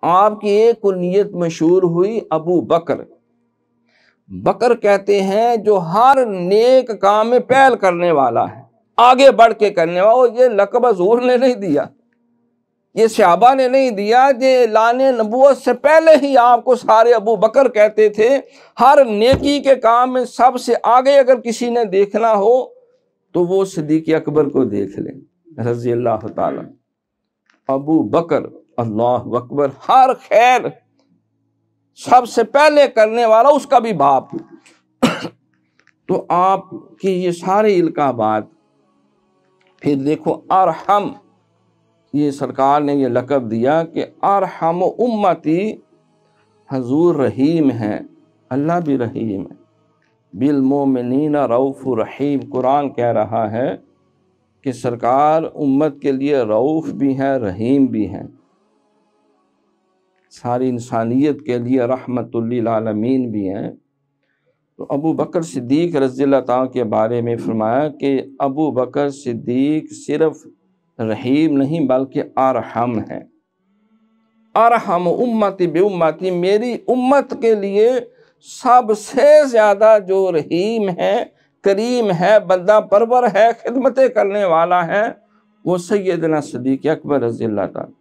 آپ کی ایک کنیت مشہور ہوئی ابو بکر۔ بکر کہتے ہیں جو ہر نیک کام میں پہل کرنے والا ہے، آگے بڑھ کے کرنے والا۔ یہ لقب حضور نے نہیں دیا، یہ صحابہ نے نہیں دیا، یہ اعلان نبوت سے پہلے ہی آپ کو سارے ابو بکر کہتے تھے۔ ہر نیکی کے کام میں سب سے آگے اگر کسی نے دیکھنا ہو تو وہ صدیق اکبر کو دیکھ لیں رضی اللہ تعالی۔ ابو بکر، اللہ اکبر، ہر خیر سب سے پہلے کرنے والا، اس کا بھی باپ۔ تو آپ کی یہ سارے القابات، پھر دیکھو ارحم، یہ سرکار نے یہ لقب دیا کہ ارحم امتی، حضور رحیم ہیں، اللہ بھی رحیم ہے۔ بالمومنین رؤوف رحیم، قرآن کہہ رہا ہے کہ سرکار امت کے لیے رؤوف بھی ہیں، رحیم بھی ہیں، ساری انسانیت کے لیے رحمت للعالمین بھی ہیں۔ تو ابو بکر صدیق رضی اللہ تعالیٰ کے بارے میں فرمایا کہ ابو بکر صدیق صرف رحیم نہیں بلکہ ارحم ہے۔ ارحم امتی بامتی، میری امت کے لیے سب سے زیادہ جو رحیم ہے، کریم ہے، بندہ پرور ہے، خدمتیں کرنے والا ہے، وہ سیدنا صدیق اکبر رضی اللہ تعالیٰ۔